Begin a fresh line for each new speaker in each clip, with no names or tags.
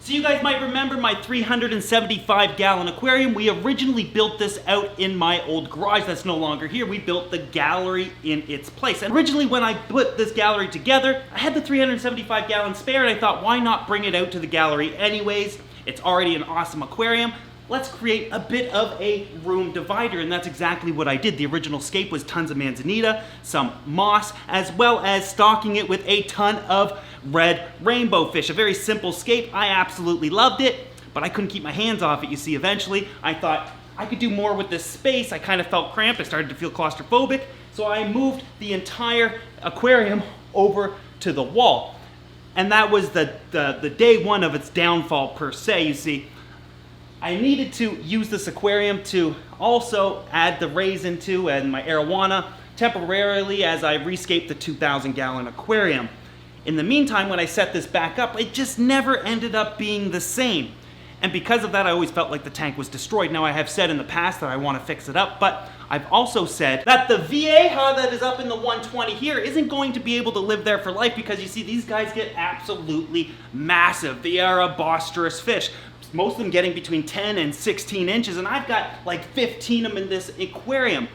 So you guys might remember my 375-gallon aquarium. We originally built this out in my old garage that's no longer here. We built the gallery in its place. And originally when I put this gallery together, I had the 375-gallon spare and I thought, why not bring it out to the gallery anyways? It's already an awesome aquarium. Let's create a bit of a room divider, and that's exactly what I did. The original scape was tons of manzanita, some moss, as well as stocking it with a ton of red rainbow fish. A very simple scape. I absolutely loved it, but I couldn't keep my hands off it. You see, eventually I thought I could do more with this space. I kind of felt cramped. I started to feel claustrophobic, so I moved the entire aquarium over to the wall. And that was the day one of its downfall per se. You see, I needed to use this aquarium to also add the rays into and my arowana temporarily as I rescaped the 2,000-gallon aquarium. In the meantime, when I set this back up, it just never ended up being the same. And because of that, I always felt like the tank was destroyed. Now, I have said in the past that I want to fix it up, but I've also said that the Vieja that is up in the 120 here isn't going to be able to live there for life because you see, these guys get absolutely massive. They are a boisterous fish. Most of them getting between 10 and 16 inches, and I've got like 15 of them in this aquarium.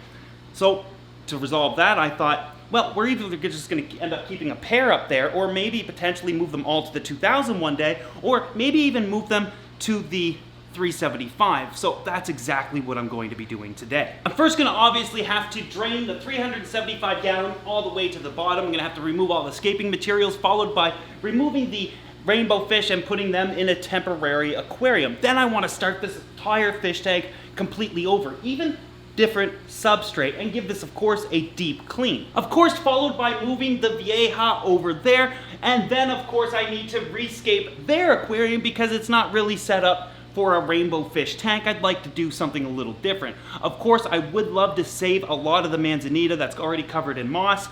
So to resolve that, I thought, well, we're either just going to end up keeping a pair up there, or maybe potentially move them all to the 2000 one day, or maybe even move them to the 375. So that's exactly what I'm going to be doing today. I'm first going to obviously have to drain the 375-gallon all the way to the bottom. I'm going to have to remove all the scaping materials, followed by removing the rainbow fish and putting them in a temporary aquarium. Then I want to start this entire fish tank completely over, even different substrate, and give this, of course, a deep clean. Of course, followed by moving the Vieja over there, and then, of course, I need to rescape their aquarium because it's not really set up for a rainbow fish tank. I'd like to do something a little different. Of course, I would love to save a lot of the manzanita that's already covered in moss,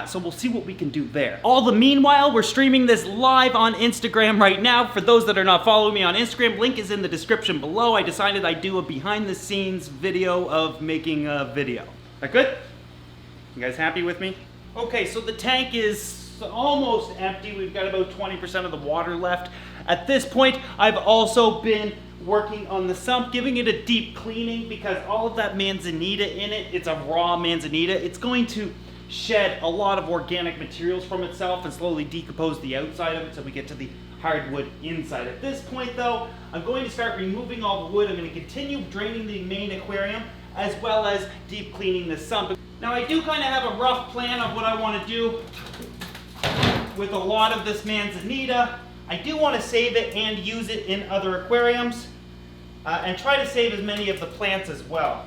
so we'll see what we can do there. All the meanwhile, we're streaming this live on Instagram right now. For those that are not following me on Instagram, link is in the description below. I decided I'd do a behind the scenes video of making a video. That good? You guys happy with me? Okay, so the tank is almost empty. We've got about 20% of the water left. At this point, I've also been working on the sump, giving it a deep cleaning because all of that manzanita in it, it's a raw manzanita. It's going to shed a lot of organic materials from itself and slowly decompose the outside of it so we get to the hardwood inside. At this point though, I'm going to start removing all the wood. I'm going to continue draining the main aquarium as well as deep cleaning the sump. Now I do kind of have a rough plan of what I want to do with a lot of this manzanita. I do want to save it and use it in other aquariums and try to save as many of the plants as well.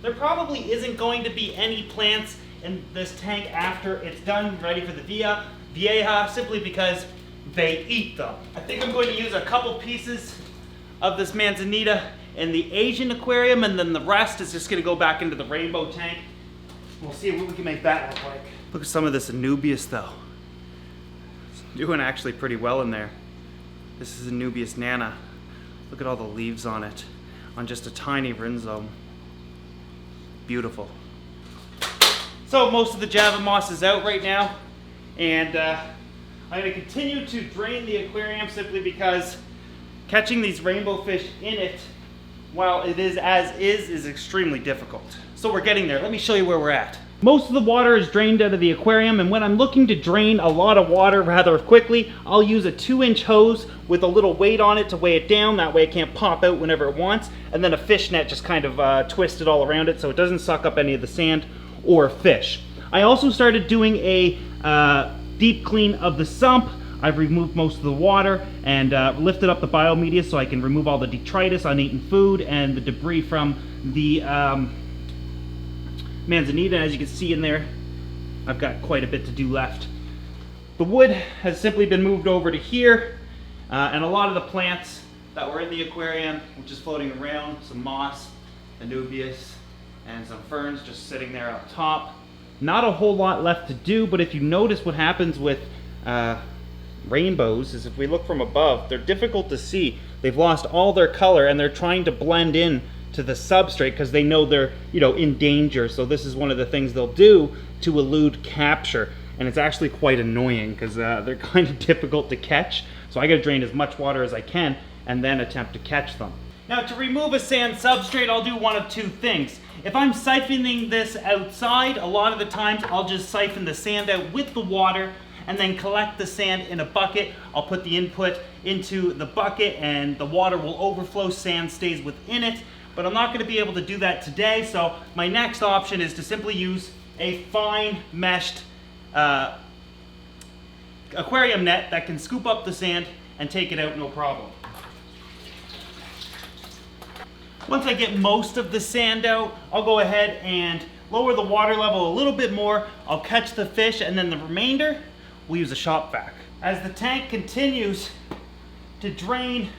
There probably isn't going to be any plants in this tank after it's done, ready for the Vieja, simply because they eat them. I think I'm going to use a couple pieces of this manzanita in the Asian aquarium, and then the rest is just going to go back into the rainbow tank. We'll see what we can make that look like. Look at some of this Anubias though. It's doing actually pretty well in there. This is Anubias Nana. Look at all the leaves on it, on just a tiny rhizome. Beautiful. So most of the Java moss is out right now, and I'm going to continue to drain the aquarium simply because catching these rainbow fish in it, while it is as is extremely difficult. So we're getting there. Let me show you where we're at. Most of the water is drained out of the aquarium, and when I'm looking to drain a lot of water rather quickly, I'll use a 2-inch hose with a little weight on it to weigh it down. That way it can't pop out whenever it wants, and then a fish net just kind of twisted all around it so it doesn't suck up any of the sand or fish. I also started doing a deep clean of the sump. I've removed most of the water and lifted up the biomedia so I can remove all the detritus, uneaten food, and the debris from the manzanita. As you can see in there, I've got quite a bit to do left. The wood has simply been moved over to here, and a lot of the plants that were in the aquarium, which is floating around, some moss, Anubias, and some ferns just sitting there up top. Not a whole lot left to do, but if you notice what happens with rainbows is if we look from above, they're difficult to see. They've lost all their color and they're trying to blend in to the substrate because they know they're, in danger. So this is one of the things they'll do to elude capture. And it's actually quite annoying because they're kind of difficult to catch. So I gotta drain as much water as I can and then attempt to catch them. Now to remove a sand substrate, I'll do one of two things. If I'm siphoning this outside, a lot of the times I'll just siphon the sand out with the water and then collect the sand in a bucket. I'll put the input into the bucket and the water will overflow, sand stays within it. But I'm not gonna be able to do that today, so my next option is to simply use a fine meshed aquarium net that can scoop up the sand and take it out no problem. Once I get most of the sand out, I'll go ahead and lower the water level a little bit more. I'll catch the fish, and then the remainder, we'll use a shop vac. As the tank continues to drain,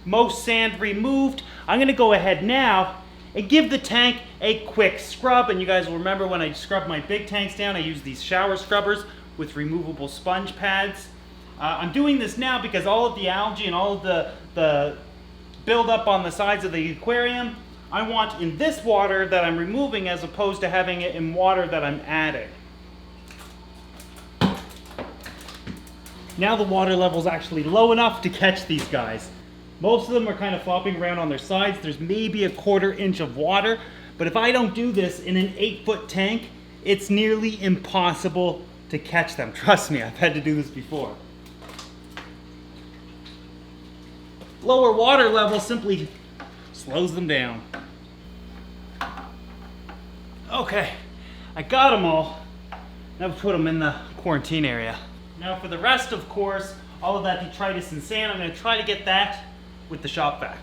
most sand removed, I'm gonna go ahead now and give the tank a quick scrub. And you guys will remember when I scrub my big tanks down, I use these shower scrubbers with removable sponge pads. I'm doing this now because all of the algae and all of the build up on the sides of the aquarium, I want in this water that I'm removing as opposed to having it in water that I'm adding. Now the water level is actually low enough to catch these guys. Most of them are kind of flopping around on their sides. There's maybe a 1/4 inch of water, but if I don't do this in an 8-foot tank, it's nearly impossible to catch them. Trust me, I've had to do this before. Lower water level simply slows them down. Okay, I got them all. Now put them in the quarantine area. Now for the rest, of course, all of that detritus and sand, I'm going to try to get that with the shop vac.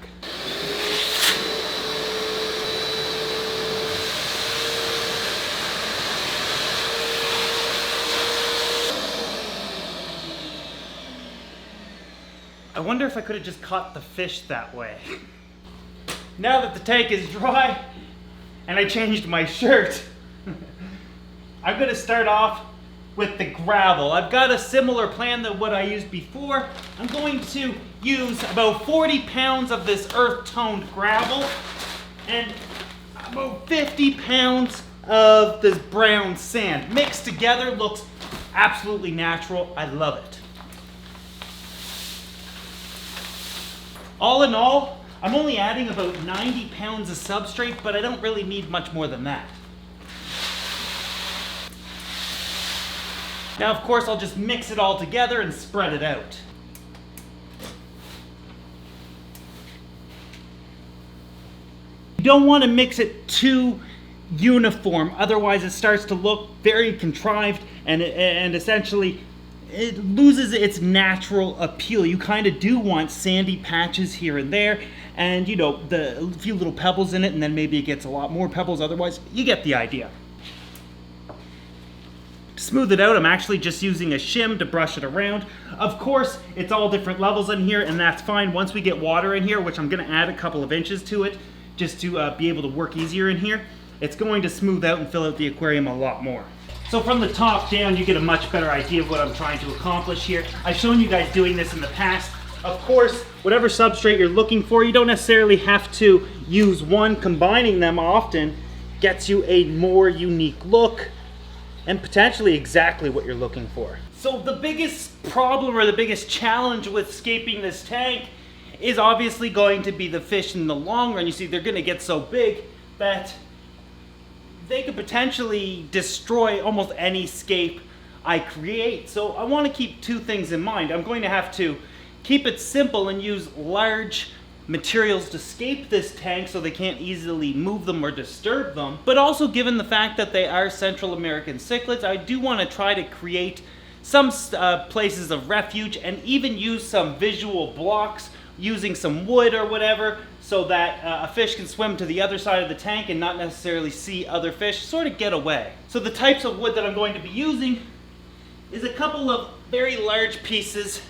I wonder if I could have just caught the fish that way. Now that the tank is dry and I changed my shirt, I'm going to start off with the gravel. I've got a similar plan to what I used before. I'm going to use about 40 pounds of this earth-toned gravel and about 50 pounds of this brown sand. Mixed together, looks absolutely natural. I love it. All in all, I'm only adding about 90 pounds of substrate, but I don't really need much more than that. Now, of course, I'll just mix it all together and spread it out. You don't want to mix it too uniform, otherwise it starts to look very contrived and essentially it loses its natural appeal. You kind of do want sandy patches here and there, and you know, a few little pebbles in it, and then maybe it gets a lot more pebbles. Otherwise, you get the idea. To smooth it out, I'm actually just using a shim to brush it around. Of course, it's all different levels in here, and that's fine. Once we get water in here, which I'm going to add a couple of inches to it, just to be able to work easier in here, it's going to smooth out and fill out the aquarium a lot more. So from the top down, you get a much better idea of what I'm trying to accomplish here. I've shown you guys doing this in the past. Of course, whatever substrate you're looking for, you don't necessarily have to use one. Combining them often gets you a more unique look and potentially exactly what you're looking for. So the biggest problem or the biggest challenge with scaping this tank is obviously going to be the fish in the long run. You see, they're gonna get so big that they could potentially destroy almost any scape I create. So I want to keep two things in mind. I'm going to have to keep it simple and use large materials to scape this tank so they can't easily move them or disturb them. But also, given the fact that they are Central American cichlids, I do want to try to create some places of refuge and even use some visual blocks using some wood or whatever, so that a fish can swim to the other side of the tank and not necessarily see other fish, sort of get away. So the types of wood that I'm going to be using is a couple of very large pieces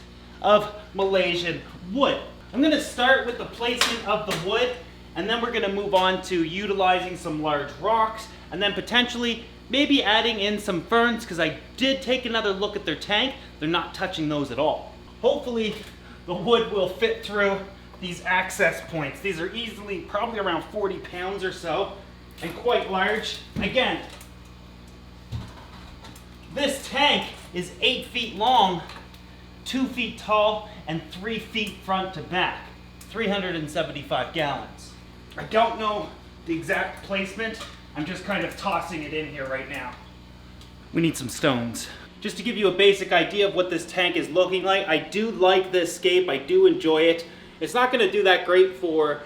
of Malaysian wood. I'm going to start with the placement of the wood, and then we're going to move on to utilizing some large rocks, and then potentially maybe adding in some ferns, because I did take another look at their tank. They're not touching those at all. Hopefully the wood will fit through these access points. These are easily probably around 40 pounds or so and quite large. Again, this tank is 8 feet long 2 feet tall and 3 feet front to back. 375 gallons. I don't know the exact placement. I'm just kind of tossing it in here right now. We need some stones. Just to give you a basic idea of what this tank is looking like, I do like this scape. I do enjoy it. It's not going to do that great for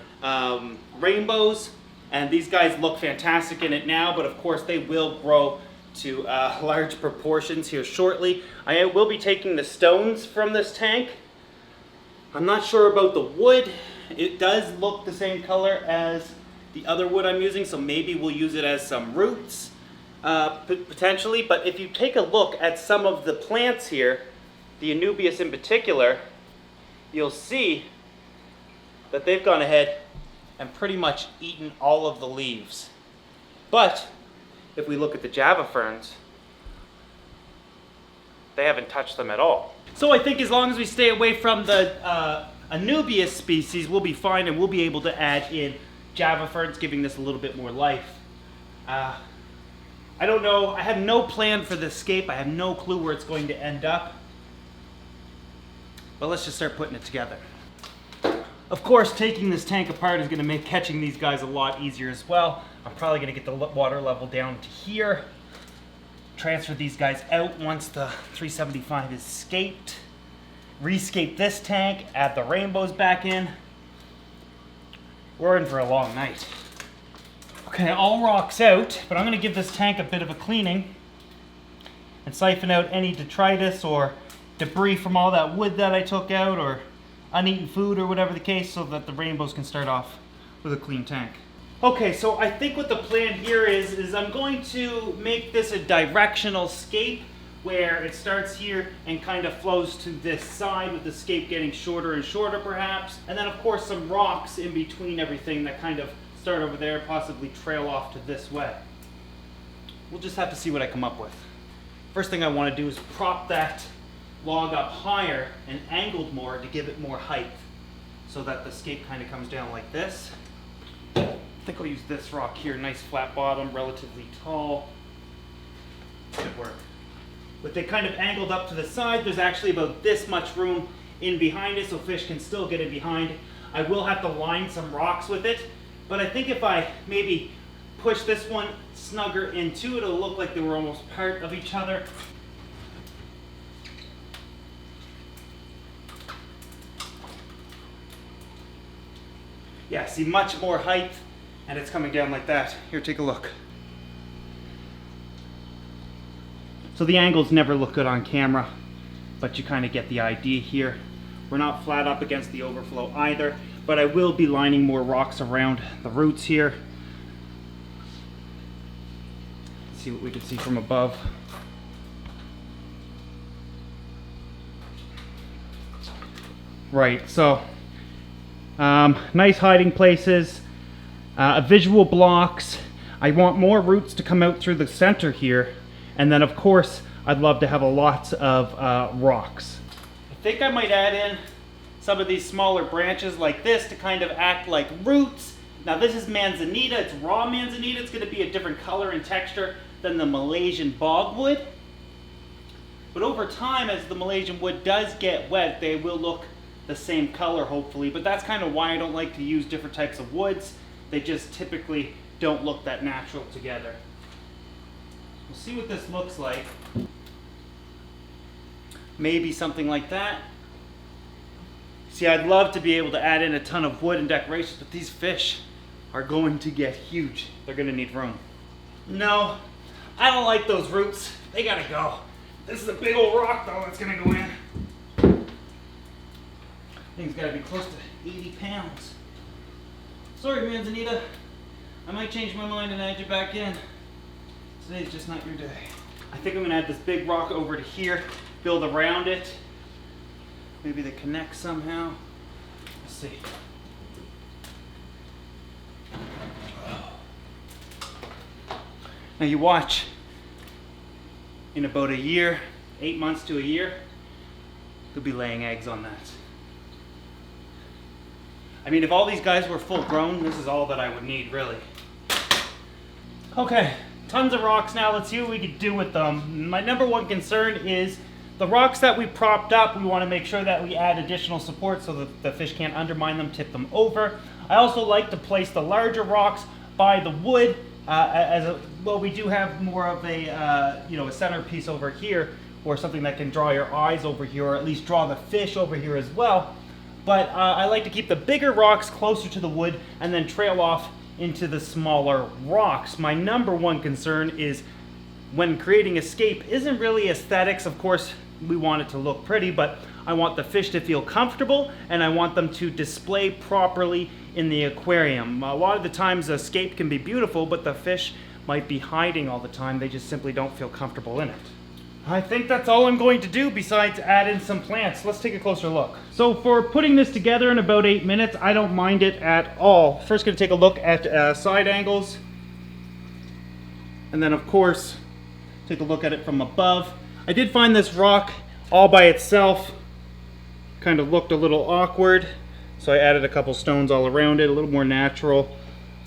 rainbows, and these guys look fantastic in it now, but of course they will grow to large proportions here shortly. I will be taking the stones from this tank. I'm not sure about the wood. It does look the same color as the other wood I'm using, so maybe we'll use it as some roots potentially. But if you take a look at some of the plants here, the Anubias in particular, you'll see that they've gone ahead and pretty much eaten all of the leaves. But if we look at the Java ferns, they haven't touched them at all. So I think as long as we stay away from the Anubias species, we'll be fine, and we'll be able to add in Java ferns, giving this a little bit more life. I don't know, I have no plan for this scape. I have no clue where it's going to end up. But let's just start putting it together. Of course, taking this tank apart is going to make catching these guys a lot easier as well. I'm probably going to get the water level down to here. Transfer these guys out once the 375 is scaped. Rescape this tank, add the rainbows back in. We're in for a long night. Okay, all rocks out, but I'm going to give this tank a bit of a cleaning and siphon out any detritus or debris from all that wood that I took out, or uneaten food, or whatever the case, so that the rainbows can start off with a clean tank. Okay, so I think what the plan here is I'm going to make this a directional scape, where it starts here and kind of flows to this side, with the scape getting shorter and shorter perhaps. And then of course some rocks in between everything that kind of start over there, possibly trail off to this way. We'll just have to see what I come up with. First thing I want to do is prop that log up higher and angled more to give it more height, so that the scape kind of comes down like this. I think I'll use this rock here, nice flat bottom, relatively tall. Should work. With it kind of angled up to the side, there's actually about this much room in behind it, so fish can still get in behind. I will have to line some rocks with it, but I think if I maybe push this one snugger into it, it'll look like they were almost part of each other. Yeah, see, much more height, and it's coming down like that. Here, take a look. So the angles never look good on camera, but you kind of get the idea here. We're not flat up against the overflow either, but I will be lining more rocks around the roots here. Let's see what we can see from above. Right, so nice hiding places, visual blocks. I want more roots to come out through the center here, and then of course I'd love to have a lot of rocks. I think I might add in some of these smaller branches like this to kind of act like roots. Now this is manzanita, it's raw manzanita. It's going to be a different color and texture than the Malaysian bogwood. But over time, as the Malaysian wood does get wet, they will look the same color hopefully. But that's kind of why I don't like to use different types of woods. They just typically don't look that natural together. We'll see what this looks like. Maybe something like that. See, I'd love to be able to add in a ton of wood and decorations, but these fish are going to get huge. They're going to need room. No, I don't like those roots. They gotta go. This is a big old rock though that's gonna go in. Thing's gotta be close to 80 pounds. Sorry, Manzanita. I might change my mind and add you back in. Today's just not your day. I think I'm gonna add this big rock over to here, build around it. Maybe they connect somehow. Let's see. Now you watch, in about a year, 8 months to a year, they'll be laying eggs on that. I mean, if all these guys were full grown, this is all that I would need, really. Okay, tons of rocks now. Let's see what we can do with them. My number one concern is The rocks that we propped up, we want to make sure that we add additional support so that the fish can't undermine them, tip them over. I also like to place the larger rocks by the wood. Well, we do have more of a a centerpiece over here, or something that can draw your eyes over here, or at least draw the fish over here as well. But I like to keep the bigger rocks closer to the wood and then trail off into the smaller rocks. My number one concern is when creating a scape isn't really aesthetics. Of course, we want it to look pretty, but I want the fish to feel comfortable and I want them to display properly in the aquarium. A lot of the times a scape can be beautiful, but the fish might be hiding all the time. They just simply don't feel comfortable in it. I think that's all I'm going to do besides add in some plants. Let's take a closer look. So for putting this together in about 8 minutes, I don't mind it at all. First going to take a look at side angles. And then of course, take a look at it from above. I did find this rock all by itself kind of looked a little awkward. So I added a couple stones all around it, a little more natural.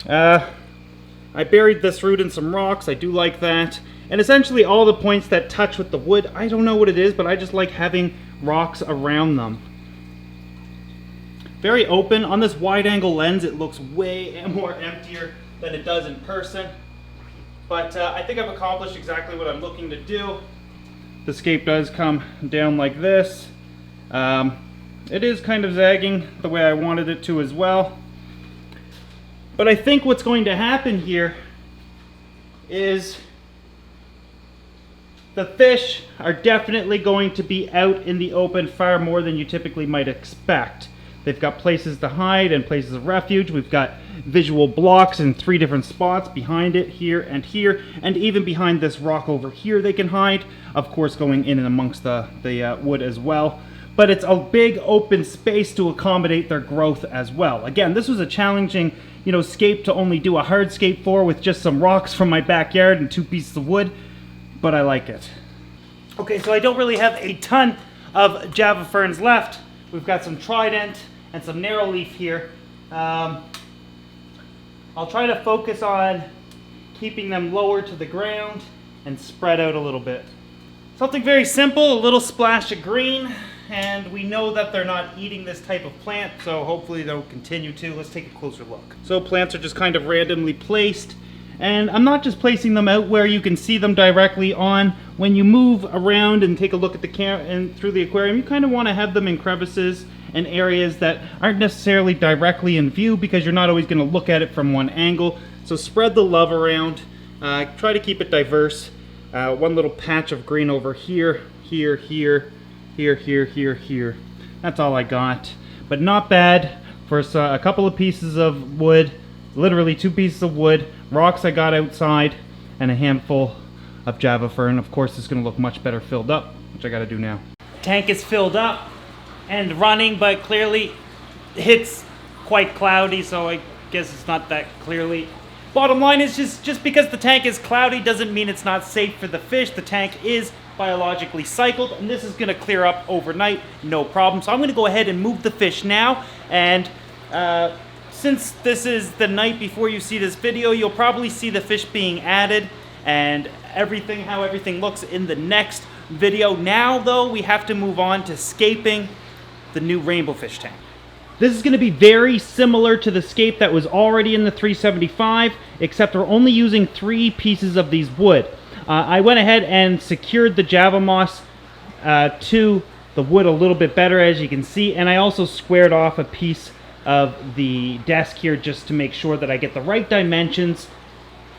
I buried this root in some rocks. I do like that. And essentially all the points that touch with the wood, I don't know what it is, but I just like having rocks around them. Very open. On this wide angle lens, it looks way more emptier than it does in person. But I think I've accomplished exactly what I'm looking to do. The scape does come down like this. It is kind of zagging the way I wanted it to as well. But I think what's going to happen here is the fish are definitely going to be out in the open far more than you typically might expect. They've got places to hide and places of refuge. We've got visual blocks in 3 different spots behind it, here, and even behind this rock over here they can hide. Of course, going in and amongst the wood as well. But it's a big open space to accommodate their growth as well. Again, this was a challenging, scape to only do a hard scape for with just some rocks from my backyard and 2 pieces of wood. But I like it. Okay, so I don't really have a ton of Java ferns left. We've got some trident and some narrow leaf here. I'll try to focus on keeping them lower to the ground and spread out a little bit. Something very simple, a little splash of green, and we know that they're not eating this type of plant, so hopefully they'll continue to. Let's take a closer look. So plants are just kind of randomly placed. And I'm not just placing them out where you can see them directly on. When you move around and take a look at the camera and through the aquarium, you kind of want to have them in crevices and areas that aren't necessarily directly in view because you're not always going to look at it from one angle. So spread the love around. Try to keep it diverse. One little patch of green over here, here, here, here, here, here, here. That's all I got. But not bad for a couple of pieces of wood. Literally 2 pieces of wood, rocks I got outside, and a handful of Java fern. Of course, it's going to look much better filled up, which I got to do now. Tank is filled up and running, but clearly it's quite cloudy, so I guess it's not that clearly. Bottom line is just because the tank is cloudy doesn't mean it's not safe for the fish. The tank is biologically cycled, and this is going to clear up overnight, no problem. So I'm going to go ahead and move the fish now, and since this is the night before you see this video, you'll probably see the fish being added and how everything looks in the next video. Now though, we have to move on to scaping the new rainbow fish tank. This is going to be very similar to the scape that was already in the 375, except we're only using 3 pieces of these wood. I went ahead and secured the Java moss to the wood a little bit better, as you can see, and I also squared off a piece of the desk here just to make sure that I get the right dimensions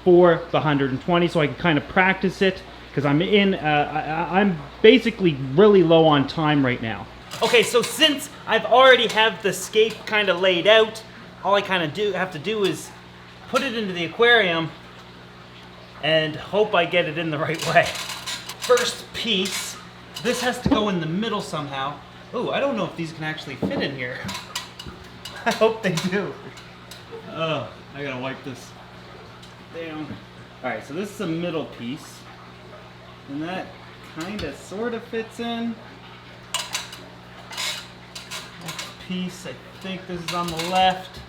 for the 120, so I can kind of practice it because I'm basically really low on time right now. Okay, so since I've already have the scape kind of laid out, all I kind of have to do is put it into the aquarium and hope I get it in the right way. First piece, this has to go in the middle somehow. Oh, I don't know if these can actually fit in here. I hope they do. Oh, I gotta wipe this down. Alright, so this is a middle piece. And that kind of sort of fits in. Next piece, I think this is on the left.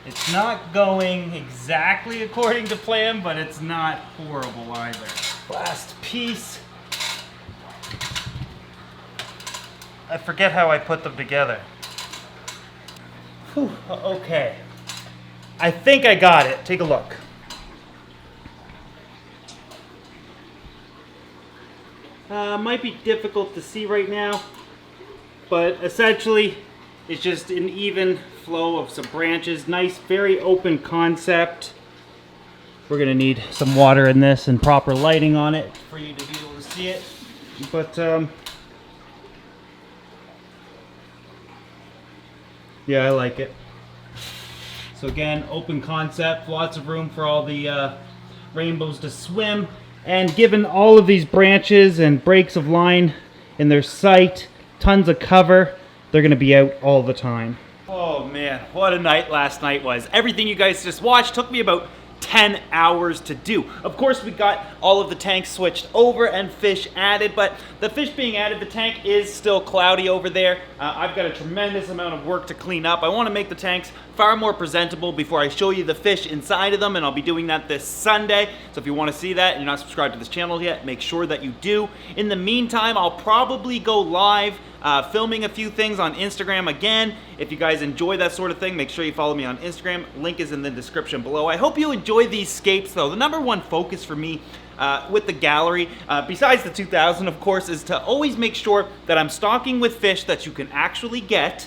It's not going exactly according to plan, but it's not horrible either. Last piece. piece. I forget how I put them together. Whew, okay. I think I got it. Take a look. Might be difficult to see right now, but essentially it's just an even flow of some branches. Nice, very open concept. We're gonna need some water in this and proper lighting on it for you to be able to see it. But yeah, I like it. So again, open concept, lots of room for all the rainbows to swim. And given all of these branches and breaks of line in their sight, tons of cover, they're gonna be out all the time. Oh man, what a night last night was. Everything you guys just watched took me about 10 hours to do. Of course, we got all of the tanks switched over and fish added, but the fish being added, the tank is still cloudy over there. I've got a tremendous amount of work to clean up. I want to make the tanks far more presentable before I show you the fish inside of them, and I'll be doing that this Sunday. So if you want to see that and you're not subscribed to this channel yet, make sure that you do. In the meantime, I'll probably go live filming a few things on Instagram again. If you guys enjoy that sort of thing, make sure you follow me on Instagram. Link is in the description below. I hope you enjoy these scapes though. The number one focus for me with the gallery, besides the 2000 of course, is to always make sure that I'm stocking with fish that you can actually get.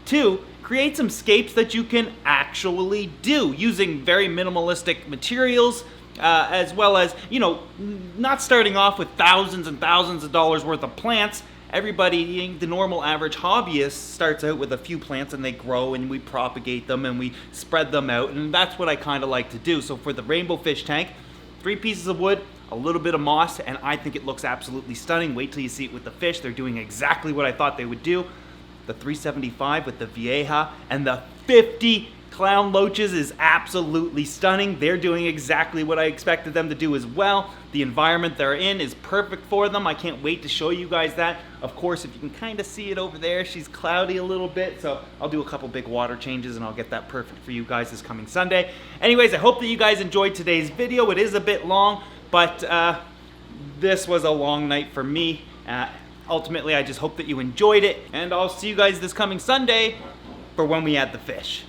2, create some scapes that you can actually do using very minimalistic materials, as well as, you know, not starting off with thousands and thousands of dollars worth of plants. Everybody, the normal average hobbyist, starts out with a few plants and they grow and we propagate them and we spread them out, and that's what I kind of like to do. So for the rainbow fish tank, 3 pieces of wood, a little bit of moss, and I think it looks absolutely stunning. Wait till you see it with the fish. They're doing exactly what I thought they would do. The 375 with the Vieja and the 50 clown loaches is absolutely stunning. They're doing exactly what I expected them to do as well. The environment they're in is perfect for them. I can't wait to show you guys that. Of course, if you can kind of see it over there, she's cloudy a little bit, so I'll do a couple big water changes and I'll get that perfect for you guys this coming Sunday. Anyways, I hope that you guys enjoyed today's video. It is a bit long, but this was a long night for me. Ultimately, I just hope that you enjoyed it, and I'll see you guys this coming Sunday for when we add the fish.